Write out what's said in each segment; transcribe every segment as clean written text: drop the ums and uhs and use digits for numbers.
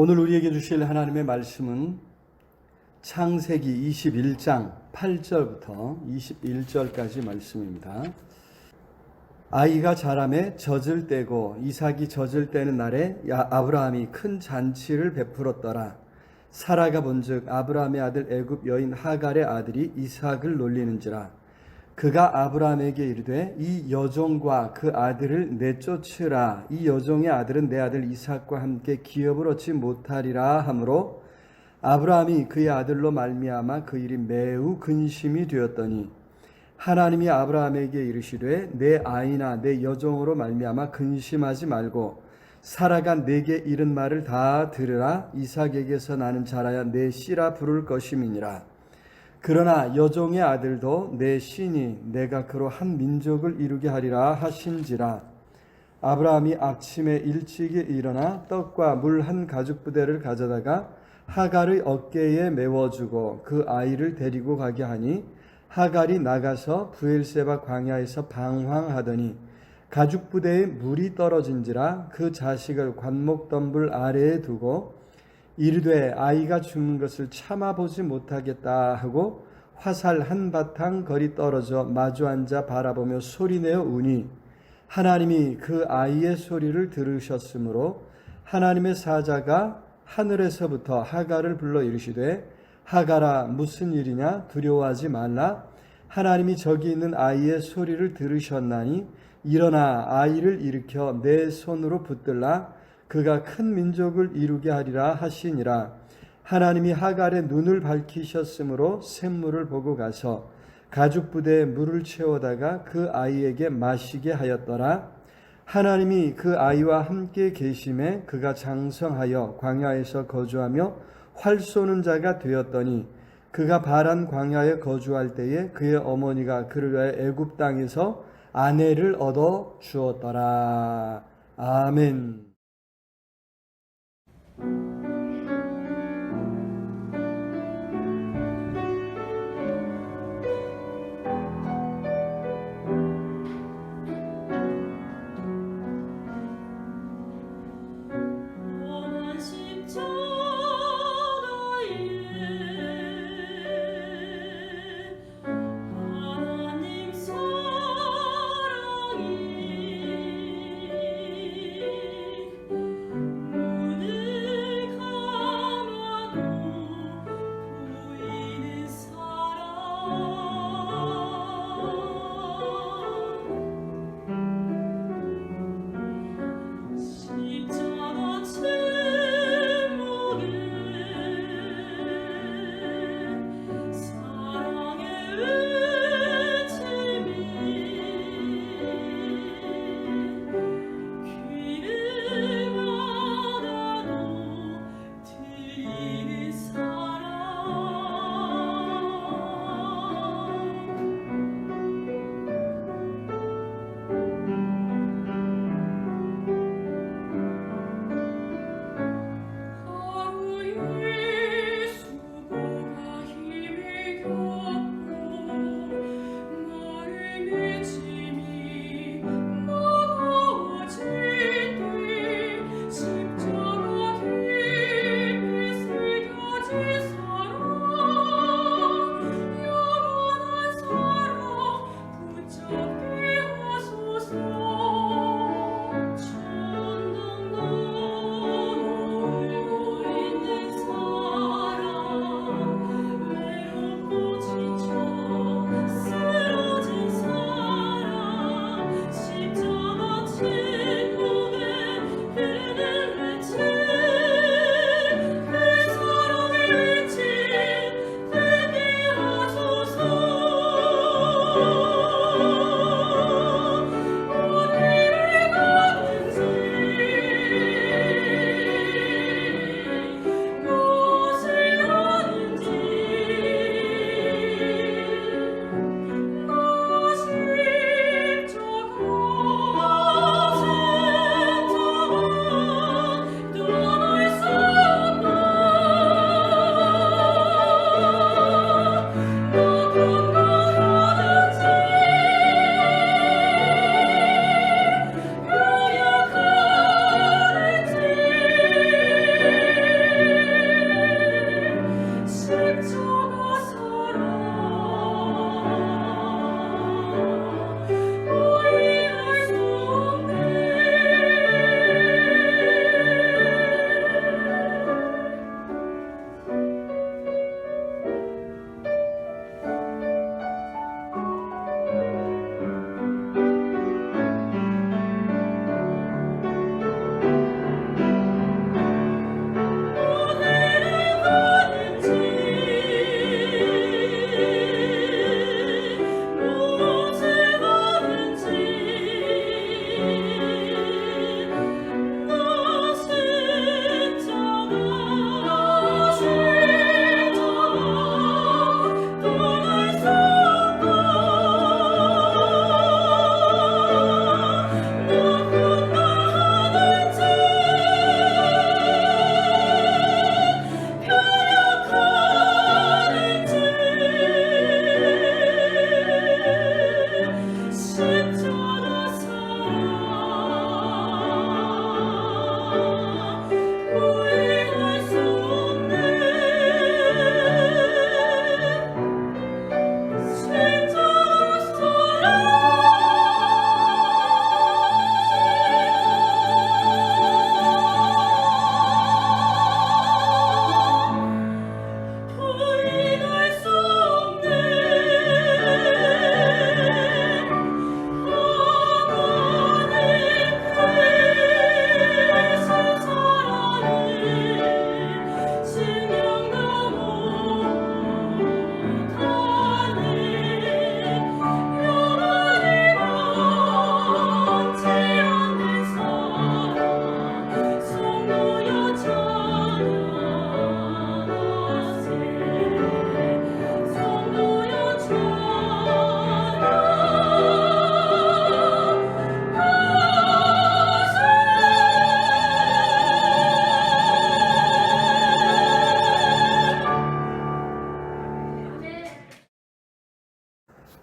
오늘 우리에게 주실 하나님의 말씀은 창세기 21장 8절부터 21절까지 말씀입니다. 아이가 자라매 젖을 떼고 이삭이 젖을 떼는 날에 아브라함이 큰 잔치를 베풀었더라. 사라가 본즉 아브라함의 아들 애굽 여인 하갈의 아들이 이삭을 놀리는지라. 그가 아브라함에게 이르되 이 여종과 그 아들을 내쫓으라. 이 여종의 아들은 내 아들 이삭과 함께 기업을 얻지 못하리라 하므로 아브라함이 그의 아들로 말미암아 그 일이 매우 근심이 되었더니 하나님이 아브라함에게 이르시되 내 아이나 내 여종으로 말미암아 근심하지 말고 사라가 내게 이른 말을 다 들으라. 이삭에게서 나는 자라야 내 씨라 부를 것임이니라. 그러나 여종의 아들도 내 씨니 내가 그로 한 민족을 이루게 하리라 하신지라. 아브라함이 아침에 일찍이 일어나 떡과 물 한 가죽부대를 가져다가 하갈의 어깨에 메워주고 그 아이를 데리고 가게 하니 하갈이 나가서 브엘세바 광야에서 방황하더니 가죽부대에 물이 떨어진지라. 그 자식을 관목덤불 아래에 두고 이르되 아이가 죽는 것을 참아보지 못하겠다 하고 화살 한바탕 거리 떨어져 마주 앉아 바라보며 소리내어 우니 하나님이 그 아이의 소리를 들으셨으므로 하나님의 사자가 하늘에서부터 하갈을 불러 이르시되 하갈아 무슨 일이냐 두려워하지 말라. 하나님이 저기 있는 아이의 소리를 들으셨나니 일어나 아이를 일으켜 내 손으로 붙들라. 그가 큰 민족을 이루게 하리라 하시니라. 하나님이 하갈의 눈을 밝히셨으므로 샘물을 보고 가서 가죽부대에 물을 채워다가 그 아이에게 마시게 하였더라. 하나님이 그 아이와 함께 계심에 그가 장성하여 광야에서 거주하며 활 쏘는 자가 되었더니 그가 바란 광야에 거주할 때에 그의 어머니가 그를 위하여 애굽 땅에서 아내를 얻어 주었더라. 아멘.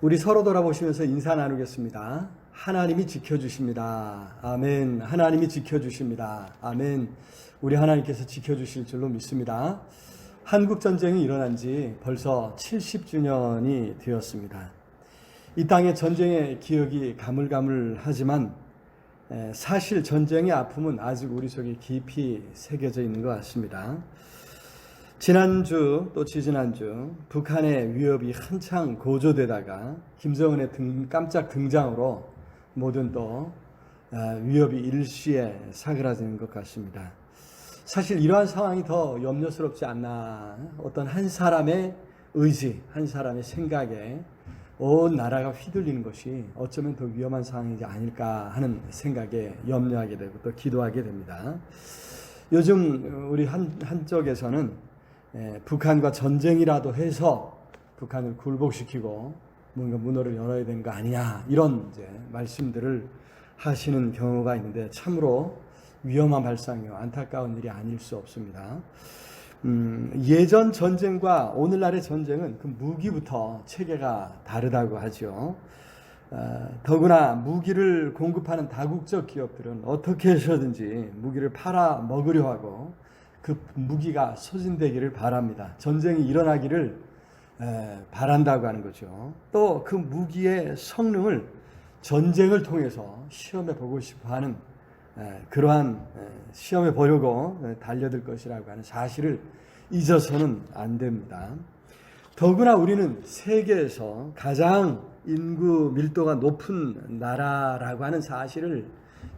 우리 서로 돌아보시면서 인사 나누겠습니다. 하나님이 지켜주십니다. 아멘. 하나님이 지켜주십니다. 아멘. 우리 하나님께서 지켜주실 줄로 믿습니다. 한국전쟁이 일어난 지 벌써 70주년이 되었습니다. 이 땅의 전쟁의 기억이 가물가물하지만 사실 전쟁의 아픔은 아직 우리 속에 깊이 새겨져 있는 것 같습니다. 지난주 또 지지난주 북한의 위협이 한창 고조되다가 김정은의 깜짝 등장으로 모든 또 위협이 일시에 사그라지는 것 같습니다. 사실 이러한 상황이 더 염려스럽지 않나. 어떤 한 사람의 의지, 한 사람의 생각에 온 나라가 휘둘리는 것이 어쩌면 더 위험한 상황이지 아닐까 하는 생각에 염려하게 되고 또 기도하게 됩니다. 요즘 우리 한쪽에서는 북한과 전쟁이라도 해서 북한을 굴복시키고 뭔가 문호를 열어야 되는 거 아니냐 이런 이제 말씀들을 하시는 경우가 있는데 참으로 위험한 발상이요 안타까운 일이 아닐 수 없습니다. 예전 전쟁과 오늘날의 전쟁은 그 무기부터 체계가 다르다고 하죠. 더구나 무기를 공급하는 다국적 기업들은 어떻게 해서든지 무기를 팔아 먹으려 하고 그 무기가 소진되기를 바랍니다. 전쟁이 일어나기를 바란다고 하는 거죠. 또 그 무기의 성능을 전쟁을 통해서 시험해 보고 싶어하는 그러한 시험해 보려고 달려들 것이라고 하는 사실을 잊어서는 안 됩니다. 더구나 우리는 세계에서 가장 인구 밀도가 높은 나라라고 하는 사실을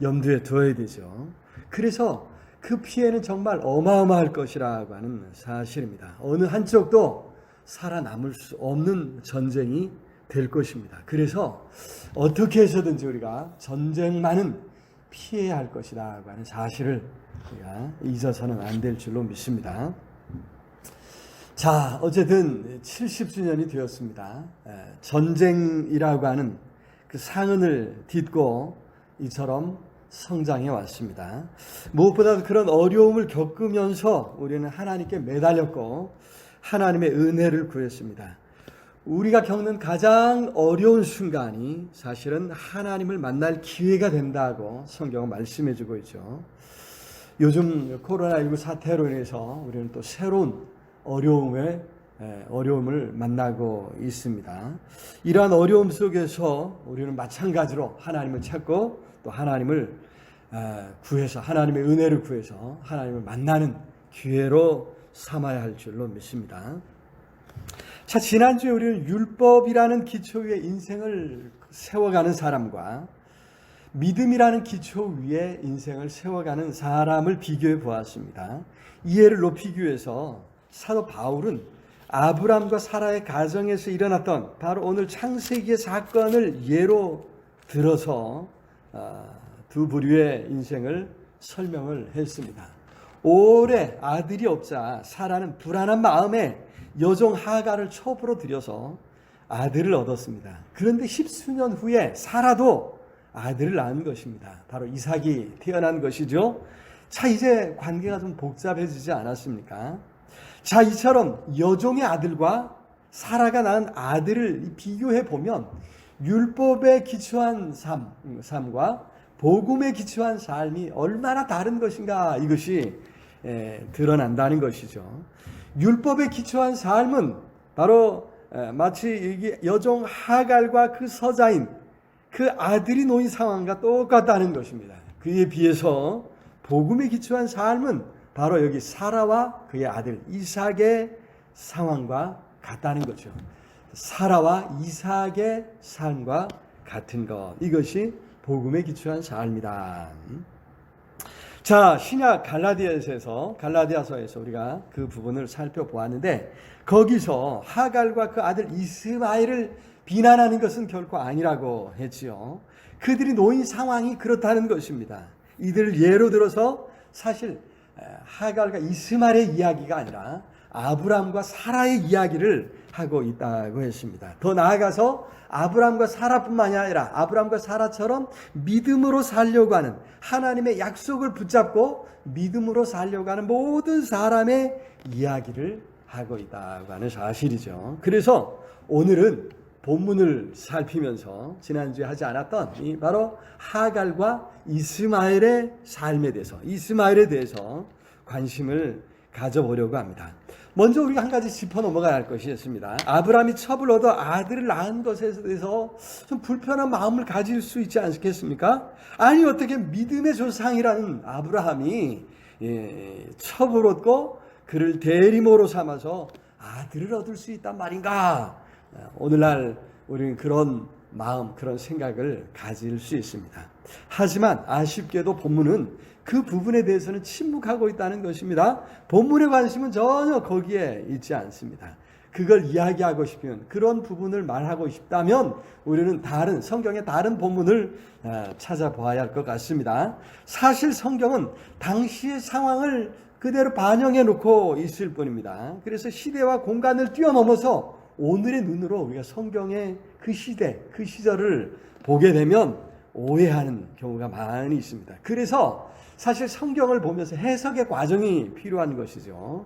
염두에 두어야 되죠. 그래서 그 피해는 정말 어마어마할 것이라고 하는 사실입니다. 어느 한쪽도 살아남을 수 없는 전쟁이 될 것입니다. 그래서 어떻게 해서든지 우리가 전쟁만은 피해야 할 것이라고 하는 사실을 우리가 잊어서는 안 될 줄로 믿습니다. 자, 어쨌든 70주년이 되었습니다. 전쟁이라고 하는 그 상흔을 딛고 이처럼 성장해 왔습니다. 무엇보다도 그런 어려움을 겪으면서 우리는 하나님께 매달렸고 하나님의 은혜를 구했습니다. 우리가 겪는 가장 어려운 순간이 사실은 하나님을 만날 기회가 된다고 성경은 말씀해 주고 있죠. 요즘 코로나19 사태로 인해서 우리는 또 새로운 어려움을 만나고 있습니다. 이러한 어려움 속에서 우리는 마찬가지로 하나님을 찾고 또 하나님을 구해서 하나님의 은혜를 구해서 하나님을 만나는 기회로 삼아야 할 줄로 믿습니다. 자, 지난주에 우리는 율법이라는 기초 위에 인생을 세워가는 사람과 믿음이라는 기초 위에 인생을 세워가는 사람을 비교해 보았습니다. 이해를 높이기 위해서 사도 바울은 아브람과 사라의 가정에서 일어났던 바로 오늘 창세기의 사건을 예로 들어서 두 부류의 인생을 설명을 했습니다. 오래 아들이 없자 사라는 불안한 마음에 여종 하갈을 첩으로 들여서 아들을 얻었습니다. 그런데 10수년 후에 사라도 아들을 낳은 것입니다. 바로 이삭이 태어난 것이죠. 자, 이제 관계가 좀 복잡해지지 않았습니까? 자, 이처럼 여종의 아들과 사라가 낳은 아들을 비교해 보면 율법에 기초한 삶과 복음에 기초한 삶이 얼마나 다른 것인가 이것이 드러난다는 것이죠. 율법에 기초한 삶은 바로 마치 여종 하갈과 그 서자인 그 아들이 놓인 상황과 똑같다는 것입니다. 그에 비해서 복음에 기초한 삶은 바로 여기 사라와 그의 아들 이삭의 상황과 같다는 거죠. 사라와 이삭의 삶과 같은 것, 이것이 복음에 기초한 삶이다. 자, 신약 갈라디아서에서 우리가 그 부분을 살펴보았는데 거기서 하갈과 그 아들 이스마엘을 비난하는 것은 결코 아니라고 했지요. 그들이 놓인 상황이 그렇다는 것입니다. 이들을 예로 들어서 사실 하갈과 이스마엘의 이야기가 아니라 아브람과 사라의 이야기를 하고 있다고 했습니다. 더 나아가서 아브람과 사라뿐만이 아니라 아브람과 사라처럼 믿음으로 살려고 하는, 하나님의 약속을 붙잡고 믿음으로 살려고 하는 모든 사람의 이야기를 하고 있다고 하는 사실이죠. 그래서 오늘은 본문을 살피면서 지난주에 하지 않았던 이 바로 하갈과 이스마엘의 삶에 대해서, 이스마엘에 대해서 관심을 가져보려고 합니다. 먼저 우리가 한 가지 짚어 넘어가야 할 것이 있습니다. 아브라함이 첩을 얻어 아들을 낳은 것에 대해서 좀 불편한 마음을 가질 수 있지 않겠습니까? 아니 어떻게 믿음의 조상이라는 아브라함이 첩을 얻고 그를 대리모로 삼아서 아들을 얻을 수 있단 말인가? 오늘날 우리는 그런 마음, 그런 생각을 가질 수 있습니다. 하지만 아쉽게도 본문은 그 부분에 대해서는 침묵하고 있다는 것입니다. 본문의 관심은 전혀 거기에 있지 않습니다. 그걸 이야기하고 싶으면, 그런 부분을 말하고 싶다면 우리는 다른 성경의 다른 본문을 찾아보아야 할 것 같습니다. 사실 성경은 당시의 상황을 그대로 반영해 놓고 있을 뿐입니다. 그래서 시대와 공간을 뛰어넘어서 오늘의 눈으로 우리가 성경의 그 시대, 그 시절을 보게 되면 오해하는 경우가 많이 있습니다. 그래서 사실 성경을 보면서 해석의 과정이 필요한 것이죠.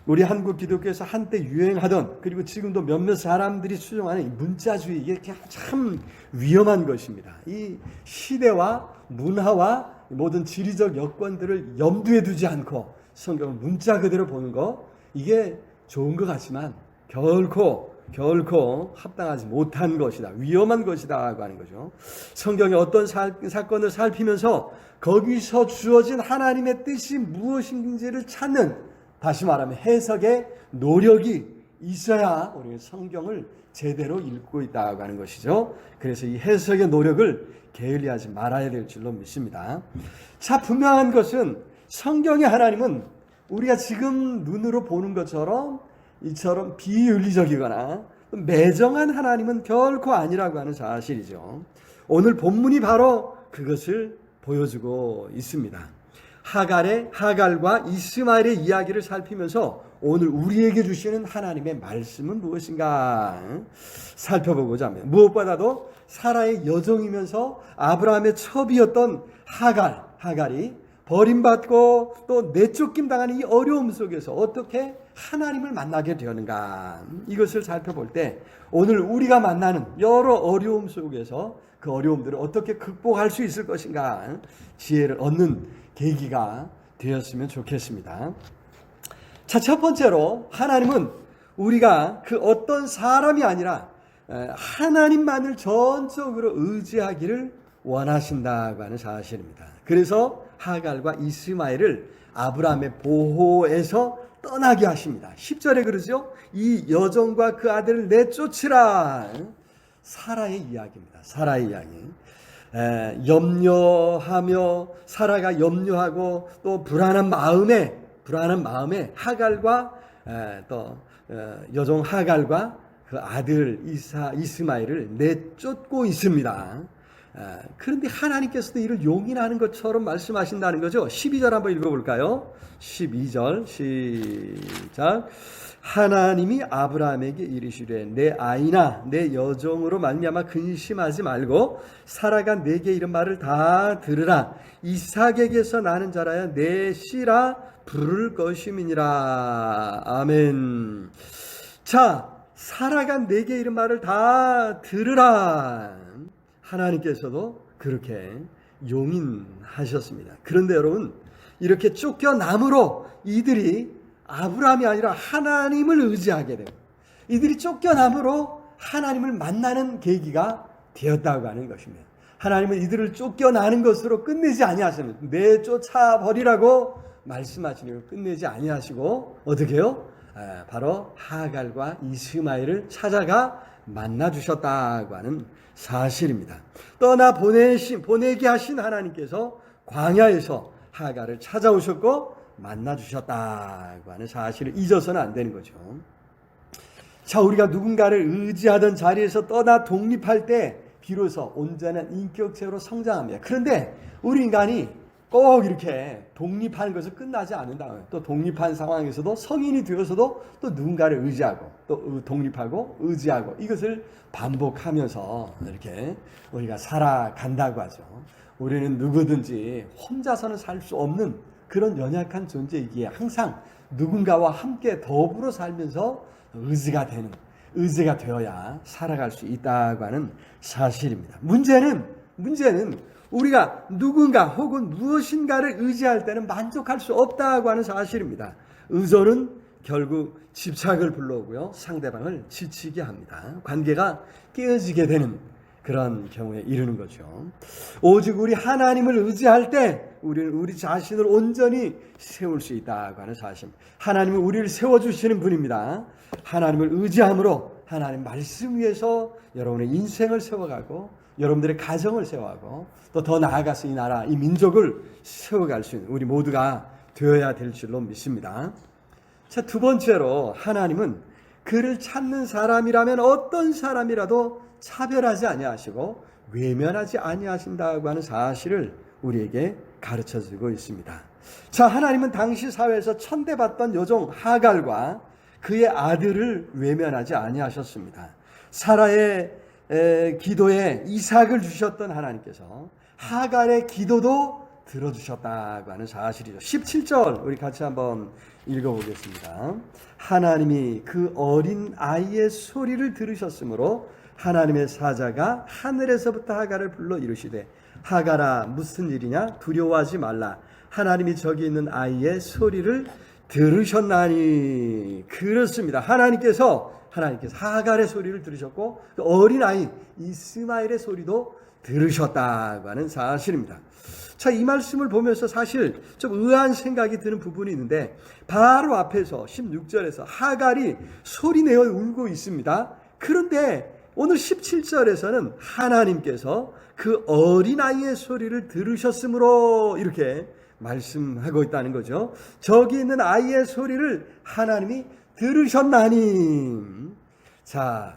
우리 한국 기독교에서 한때 유행하던, 그리고 지금도 몇몇 사람들이 추종하는 문자주의, 이게 참 위험한 것입니다. 이 시대와 문화와 모든 지리적 여건들을 염두에 두지 않고 성경을 문자 그대로 보는 거, 이게 좋은 것 같지만 결코 합당하지 못한 것이다, 위험한 것이다 하고 하는 거죠. 성경의 어떤 사건을 살피면서 거기서 주어진 하나님의 뜻이 무엇인지를 찾는, 다시 말하면 해석의 노력이 있어야 우리는 성경을 제대로 읽고 있다고 하는 것이죠. 그래서 이 해석의 노력을 게을리하지 말아야 될 줄로 믿습니다. 자, 분명한 것은 성경의 하나님은 우리가 지금 눈으로 보는 것처럼 이처럼 비윤리적이거나 매정한 하나님은 결코 아니라고 하는 사실이죠. 오늘 본문이 바로 그것을 보여주고 있습니다. 하갈과 이스마엘의 이야기를 살피면서 오늘 우리에게 주시는 하나님의 말씀은 무엇인가 살펴보고자 합니다. 무엇보다도 사라의 여종이면서 아브라함의 첩이었던 하갈이 버림받고 또 내쫓김 당하는 이 어려움 속에서 어떻게 하나님을 만나게 되었는가, 이것을 살펴볼 때 오늘 우리가 만나는 여러 어려움 속에서 그 어려움들을 어떻게 극복할 수 있을 것인가 지혜를 얻는 계기가 되었으면 좋겠습니다. 자, 첫 번째로 하나님은 우리가 그 어떤 사람이 아니라 하나님만을 전적으로 의지하기를 원하신다고 하는 사실입니다. 그래서 하갈과 이스마엘을 아브라함의 보호에서 떠나게 하십니다. 10절에 그러죠. 이 여종과 그 아들을 내쫓으라. 사라의 이야기입니다. 사라의 이야기. 염려하며 사라가 염려하고 또 불안한 마음에 하갈과 또 여종 하갈과 그 아들 이스마엘을 내쫓고 있습니다. 그런데 하나님께서도 이를 용인하는 것처럼 말씀하신다는 거죠. 12절 한번 읽어볼까요? 12절 시작. 하나님이 아브라함에게 이르시되 내 아이나 내 여종으로 말미암아 근심하지 말고 사라가 내게 이른 말을 다 들으라. 이삭에게서 나는 자라야 내 씨라 부를 것임이니라. 아멘. 자, 사라가 내게 이른 말을 다 들으라. 하나님께서도 그렇게 용인하셨습니다. 그런데 여러분, 이렇게 쫓겨남으로 이들이 아브라함이 아니라 하나님을 의지하게 되고, 이들이 쫓겨남으로 하나님을 만나는 계기가 되었다고 하는 것입니다. 하나님은 이들을 쫓겨나는 것으로 끝내지 아니하십니다. 내쫓아 버리라고 말씀하시니까 끝내지 아니하시고 어떻게 해요? 바로 하갈과 이스마엘을 찾아가 만나 주셨다고 하는 사실입니다. 떠나 보내게 하신 하나님께서 광야에서 하갈을 찾아오셨고 만나 주셨다고 하는 사실을 잊어서는 안 되는 거죠. 자, 우리가 누군가를 의지하던 자리에서 떠나 독립할 때 비로소 온전한 인격체로 성장합니다. 그런데 우리 인간이 꼭 이렇게 독립하는 것을 끝나지 않는다. 또 독립한 상황에서도 성인이 되어서도 또 누군가를 의지하고 또 독립하고 의지하고 이것을 반복하면서 이렇게 우리가 살아간다고 하죠. 우리는 누구든지 혼자서는 살 수 없는 그런 연약한 존재이기에 항상 누군가와 함께 더불어 살면서 의지가 되는, 의지가 되어야 살아갈 수 있다고 하는 사실입니다. 문제는 우리가 누군가 혹은 무엇인가를 의지할 때는 만족할 수 없다고 하는 사실입니다. 의존은 결국 집착을 불러오고요, 상대방을 지치게 합니다. 관계가 깨어지게 되는 그런 경우에 이르는 거죠. 오직 우리 하나님을 의지할 때 우리는 우리 자신을 온전히 세울 수 있다고 하는 사실. 하나님은 우리를 세워주시는 분입니다. 하나님을 의지함으로 하나님 말씀 위에서 여러분의 인생을 세워가고 여러분들의 가정을 세워가고 또 더 나아가서 이 나라, 이 민족을 세워갈 수 있는 우리 모두가 되어야 될 줄로 믿습니다. 자, 두 번째로 하나님은 그를 찾는 사람이라면 어떤 사람이라도 차별하지 아니하시고 외면하지 아니하신다고 하는 사실을 우리에게 가르쳐주고 있습니다. 자, 하나님은 당시 사회에서 천대받던 여종 하갈과 그의 아들을 외면하지 아니하셨습니다. 사라의 기도에 이삭을 주셨던 하나님께서 하갈의 기도도 들어주셨다고 하는 사실이죠. 17절 우리 같이 한번 읽어보겠습니다. 하나님이 그 어린 아이의 소리를 들으셨으므로 하나님의 사자가 하늘에서부터 하갈을 불러 이르시되 하갈아 무슨 일이냐 두려워하지 말라 하나님이 저기 있는 아이의 소리를 들으셨나니. 그렇습니다. 하나님께서 하갈의 소리를 들으셨고 그 어린 아이 이스마엘의 소리도 들으셨다고 하는 사실입니다. 자, 이 말씀을 보면서 사실 좀 의아한 생각이 드는 부분이 있는데 바로 앞에서 16절에서 하갈이 소리내어 울고 있습니다. 그런데 오늘 17절에서는 하나님께서 그 어린아이의 소리를 들으셨으므로 이렇게 말씀하고 있다는 거죠. 저기 있는 아이의 소리를 하나님이 들으셨나니. 자,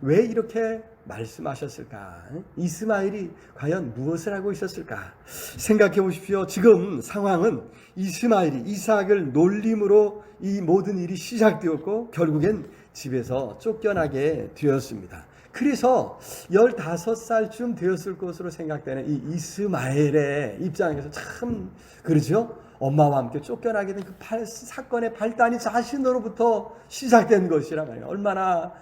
왜 이렇게 말씀하셨을까? 이스마엘이 과연 무엇을 하고 있었을까? 생각해 보십시오. 지금 상황은 이스마엘이 이삭을 놀림으로 이 모든 일이 시작되었고 결국엔 집에서 쫓겨나게 되었습니다. 그래서 15살쯤 되었을 것으로 생각되는 이 이스마엘의 입장에서 참 그러죠. 엄마와 함께 쫓겨나게 된 그 사건의 발단이 자신으로부터 시작된 것이라 말이에요. 얼마나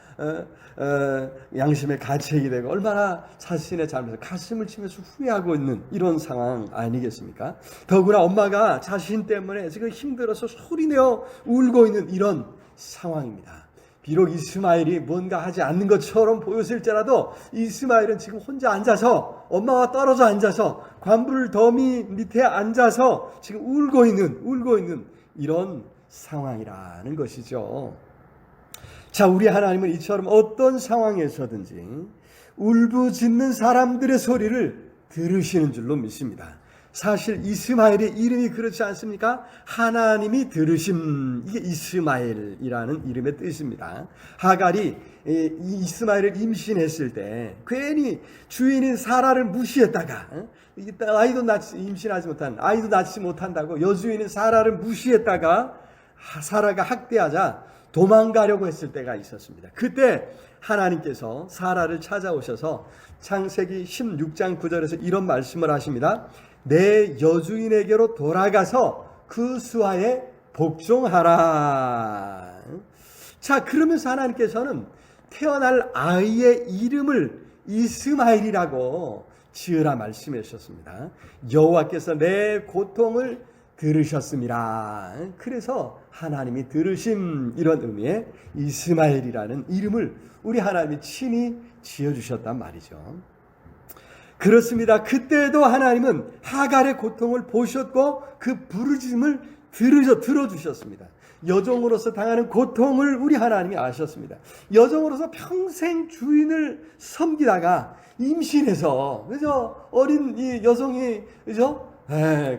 양심의 가책이 되고 얼마나 자신의 잘못을 가슴을 치면서 후회하고 있는 이런 상황 아니겠습니까? 더구나 엄마가 자신 때문에 지금 힘들어서 소리내어 울고 있는 이런 상황입니다. 비록 이스마엘이 뭔가 하지 않는 것처럼 보였을지라도 이스마엘은 지금 혼자 앉아서 엄마와 떨어져 앉아서 관불 더미 밑에 앉아서 지금 울고 있는 이런 상황이라는 것이죠. 자, 우리 하나님은 이처럼 어떤 상황에서든지 울부짖는 사람들의 소리를 들으시는 줄로 믿습니다. 사실 이스마엘의 이름이 그렇지 않습니까? 하나님이 들으심, 이게 이스마엘이라는 이름의 뜻입니다. 하갈이 이스마엘을 임신했을 때 괜히 주인인 사라를 무시했다가 아이도 낳지 못한다고 여주인인 사라를 무시했다가 사라가 학대하자 도망가려고 했을 때가 있었습니다. 그때 하나님께서 사라를 찾아오셔서 창세기 16장 9절에서 이런 말씀을 하십니다. 내 여주인에게로 돌아가서 그 수하에 복종하라. 자, 그러면서 하나님께서는 태어날 아이의 이름을 이스마엘이라고 지으라 말씀하셨습니다. 여호와께서 내 고통을 들으셨습니다. 그래서 하나님이 들으신 이런 의미의 이스마엘이라는 이름을 우리 하나님이 친히 지어주셨단 말이죠. 그렇습니다. 그때도 하나님은 하갈의 고통을 보셨고 그 부르짖음을 들어주셨습니다. 여종으로서 당하는 고통을 우리 하나님이 아셨습니다. 여종으로서 평생 주인을 섬기다가 임신해서 그죠? 어린 이 여성이 그죠?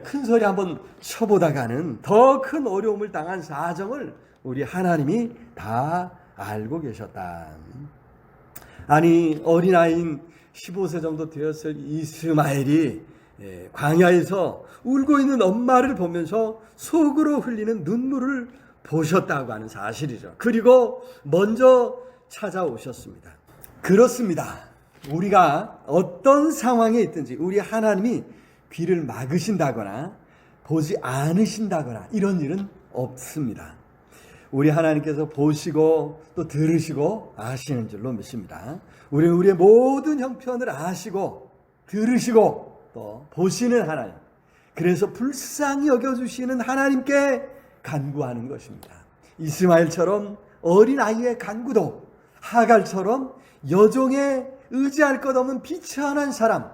큰 소리 한번 쳐보다가는 더 큰 어려움을 당한 사정을 우리 하나님이 다 알고 계셨다. 아니, 어린아이인 15세 정도 되었을 이스마엘이 광야에서 울고 있는 엄마를 보면서 속으로 흘리는 눈물을 보셨다고 하는 사실이죠. 그리고 먼저 찾아오셨습니다. 그렇습니다. 우리가 어떤 상황에 있든지 우리 하나님이 귀를 막으신다거나 보지 않으신다거나 이런 일은 없습니다. 우리 하나님께서 보시고 또 들으시고 아시는 줄로 믿습니다. 우리는 우리의 모든 형편을 아시고 들으시고 또 보시는 하나님, 그래서 불쌍히 여겨주시는 하나님께 간구하는 것입니다. 이스마엘처럼 어린아이의 간구도, 하갈처럼 여종의 의지할 것 없는 비천한 사람,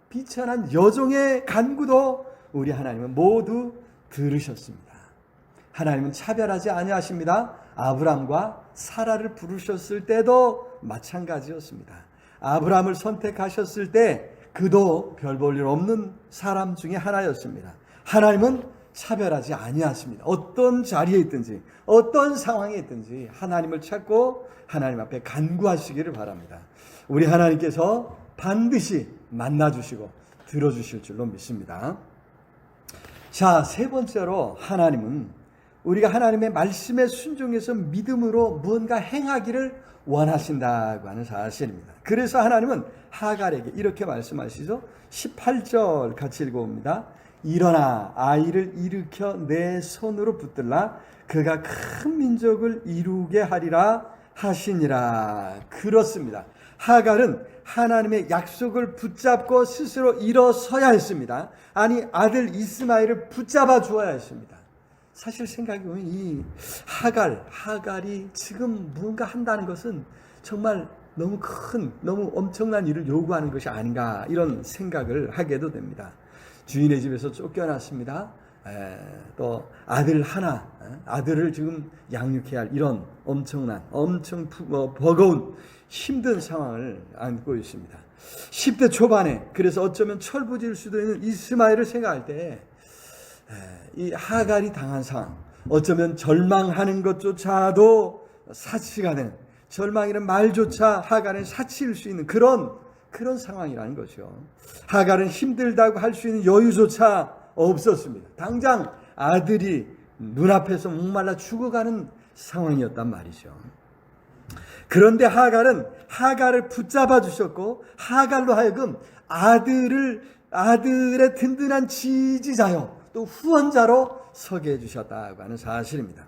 비천한 여종의 간구도 우리 하나님은 모두 들으셨습니다. 하나님은 차별하지 아니하십니다. 아브람과 사라를 부르셨을 때도 마찬가지였습니다. 아브람을 선택하셨을 때 그도 별 볼 일 없는 사람 중에 하나였습니다. 하나님은 차별하지 아니하십니다. 어떤 자리에 있든지 어떤 상황에 있든지 하나님을 찾고 하나님 앞에 간구하시기를 바랍니다. 우리 하나님께서 반드시 만나주시고 들어주실 줄로 믿습니다. 자, 세 번째로 하나님은 우리가 하나님의 말씀에 순종해서 믿음으로 무언가 행하기를 원하신다고 하는 사실입니다. 그래서 하나님은 하갈에게 이렇게 말씀하시죠. 18절 같이 읽어봅니다. 일어나 아이를 일으켜 내 손으로 붙들라. 그가 큰 민족을 이루게 하리라 하시니라. 그렇습니다. 하갈은 하나님의 약속을 붙잡고 스스로 일어서야 했습니다. 아니, 아들 이스마엘을 붙잡아 주어야 했습니다. 사실 생각해보면 이 하갈이 지금 무언가 한다는 것은 정말 너무 큰, 너무 엄청난 일을 요구하는 것이 아닌가, 이런 생각을 하게도 됩니다. 주인의 집에서 쫓겨났습니다. 또 아들 하나, 아들을 지금 양육해야 할 이런 엄청 버거운 힘든 상황을 안고 있습니다. 10대 초반에, 그래서 어쩌면 철부지일 수도 있는 이스마엘을 생각할 때 이 하갈이 당한 상황, 어쩌면 절망하는 것조차도 사치가 되는, 절망이라는 말조차 하갈은 사치일 수 있는 그런 상황이라는 거죠. 하갈은 힘들다고 할 수 있는 여유조차 없었습니다. 당장 아들이 눈앞에서 목말라 죽어가는 상황이었단 말이죠. 그런데 하갈을 붙잡아 주셨고, 하갈로 하여금 아들의 든든한 지지자요 또 후원자로 서게 해주셨다고 하는 사실입니다.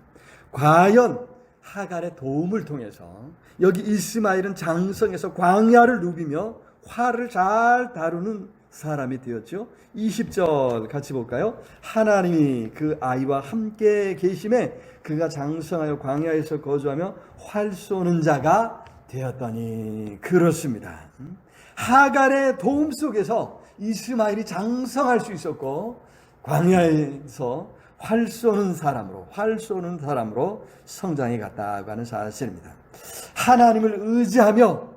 과연 하갈의 도움을 통해서 여기 이스마엘은 장성에서 광야를 누비며 활을 잘 다루는 사람이 되었죠. 20절 같이 볼까요? 하나님이 그 아이와 함께 계심에 그가 장성하여 광야에서 거주하며 활 쏘는 자가 되었더니. 그렇습니다. 하갈의 도움 속에서 이스마엘이 장성할 수 있었고, 광야에서 활 쏘는 사람으로 성장해 갔다고 하는 사실입니다. 하나님을 의지하며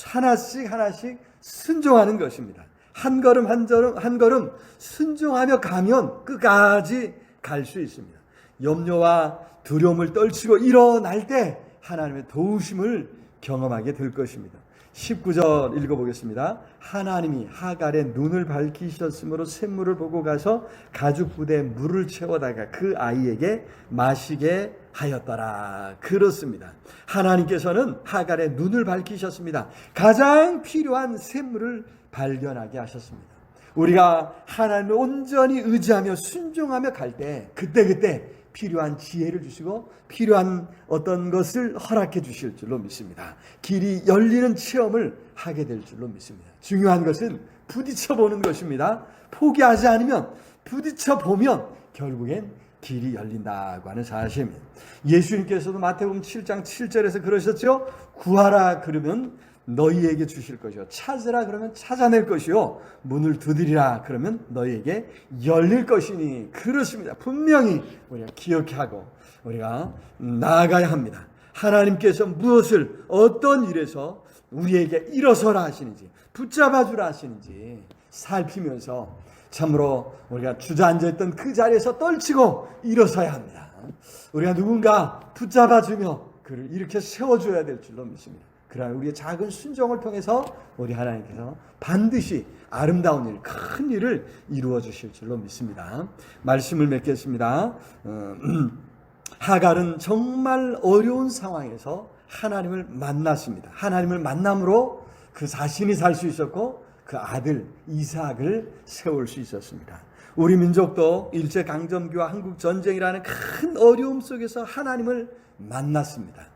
하나씩 순종하는 것입니다. 한 걸음 한 걸음 순종하며 가면 끝까지 갈 수 있습니다. 염려와 두려움을 떨치고 일어날 때 하나님의 도우심을 경험하게 될 것입니다. 19절 읽어보겠습니다. 하나님이 하갈의 눈을 밝히셨으므로 샘물을 보고 가서 가죽 부대에 물을 채워다가 그 아이에게 마시게 하였더라. 그렇습니다. 하나님께서는 하갈의 눈을 밝히셨습니다. 가장 필요한 샘물을 발견하게 하셨습니다. 우리가 하나님을 온전히 의지하며 순종하며 갈 때 그때 필요한 지혜를 주시고 필요한 어떤 것을 허락해 주실 줄로 믿습니다. 길이 열리는 체험을 하게 될 줄로 믿습니다. 중요한 것은 부딪혀 보는 것입니다. 포기하지 않으면, 부딪혀 보면 결국엔 길이 열린다고 하는 사실입니다. 예수님께서도 마태복음 7장 7절에서 그러셨죠. 구하라 그러면 너희에게 주실 것이요, 찾으라 그러면 찾아낼 것이요, 문을 두드리라 그러면 너희에게 열릴 것이니. 그렇습니다. 분명히 우리가 기억하고 우리가 나아가야 합니다. 하나님께서 무엇을, 어떤 일에서 우리에게 일어서라 하시는지, 붙잡아 주라 하시는지 살피면서 참으로 우리가 주저앉아 있던 그 자리에서 떨치고 일어서야 합니다. 우리가 누군가 붙잡아 주며 그를 이렇게 세워줘야 될 줄로 믿습니다. 그러나 우리의 작은 순종을 통해서 우리 하나님께서 반드시 아름다운 일, 큰 일을 이루어 주실 줄로 믿습니다. 말씀을 맺겠습니다. 하갈은 정말 어려운 상황에서 하나님을 만났습니다. 하나님을 만남으로 그 자신이 살 수 있었고 그 아들 이삭을 세울 수 있었습니다. 우리 민족도 일제강점기와 한국전쟁이라는 큰 어려움 속에서 하나님을 만났습니다.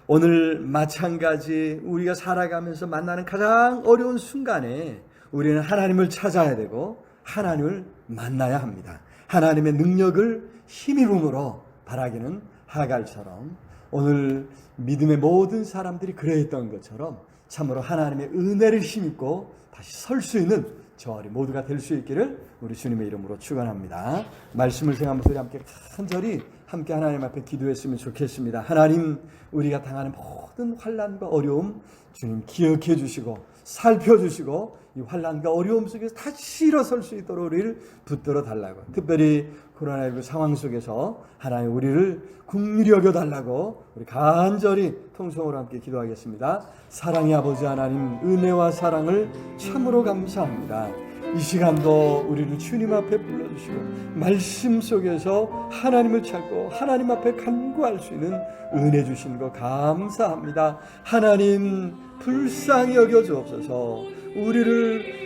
오늘 마찬가지 우리가 살아가면서 만나는 가장 어려운 순간에 우리는 하나님을 찾아야 되고 하나님을 만나야 합니다. 하나님의 능력을 힘입음으로 바라기는 하갈처럼 오늘 믿음의 모든 사람들이 그러했던 것처럼 참으로 하나님의 은혜를 힘입고 다시 설 수 있는 저와 우리 모두가 될 수 있기를 우리 주님의 이름으로 축원합니다. 말씀을 생각하면서 우리 함께 간절히 함께 하나님 앞에 기도했으면 좋겠습니다. 하나님, 우리가 당하는 모든 환난과 어려움 주님 기억해 주시고 살펴주시고 이 환난과 어려움 속에서 다시 일어설 수 있도록 우리를 붙들어 달라고, 특별히 코로나19 상황 속에서 하나님 우리를 긍휼히 여겨 달라고 우리 간절히 통성으로 함께 기도하겠습니다. 사랑의 아버지 하나님, 은혜와 사랑을 참으로 감사합니다. 이 시간도 우리를 주님 앞에 불러주시고 말씀 속에서 하나님을 찾고 하나님 앞에 간구할 수 있는 은혜 주신 거 감사합니다. 하나님 불쌍히 여겨 주옵소서. 우리를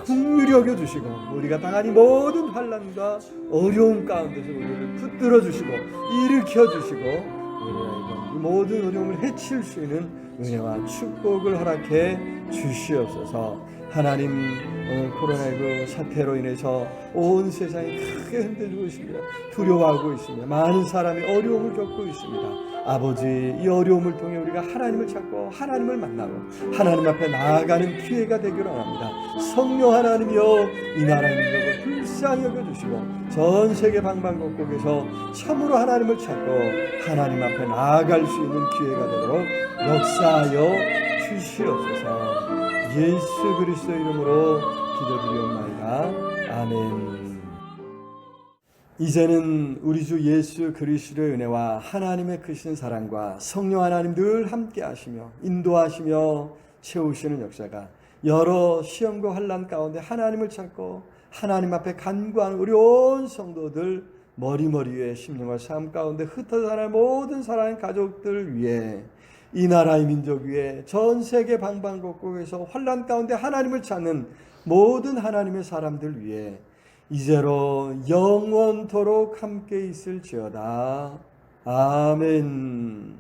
긍휼히 여겨 주시고 우리가 당한 이 모든 환난과 어려움 가운데서 우리를 붙들어 주시고 일으켜 주시고 우리가 이 모든 어려움을 해칠 수 있는 은혜와 축복을 허락해 주시옵소서. 하나님, 오늘 코로나19 사태로 인해서 온 세상이 크게 흔들리고 있습니다. 두려워하고 있습니다. 많은 사람이 어려움을 겪고 있습니다. 아버지, 이 어려움을 통해 우리가 하나님을 찾고 하나님을 만나고 하나님 앞에 나아가는 기회가 되기를 원합니다. 성령 하나님이여, 이 나라의 민족을 불쌍히 여겨주시고 전 세계 방방곡곡에서 참으로 하나님을 찾고 하나님 앞에 나아갈 수 있는 기회가 되도록 역사하여 주시옵소서. 예수 그리스도 이름으로 기도드리옵나이다. 아멘. 이제는 우리 주 예수 그리스도의 은혜와 하나님의 크신 사랑과 성령 하나님 늘 함께 하시며 인도하시며 채우시는 역사가 여러 시험과 환난 가운데 하나님을 찾고 하나님 앞에 간구하는 우리 온 성도들 머리머리 위에 심령과 삶 가운데 흩어져 사는 모든 사랑하는 가족들 위에, 이 나라의 민족 위에, 전 세계 방방곡곡에서 환난 가운데 하나님을 찾는 모든 하나님의 사람들 위에 이제로 영원토록 함께 있을지어다. 아멘.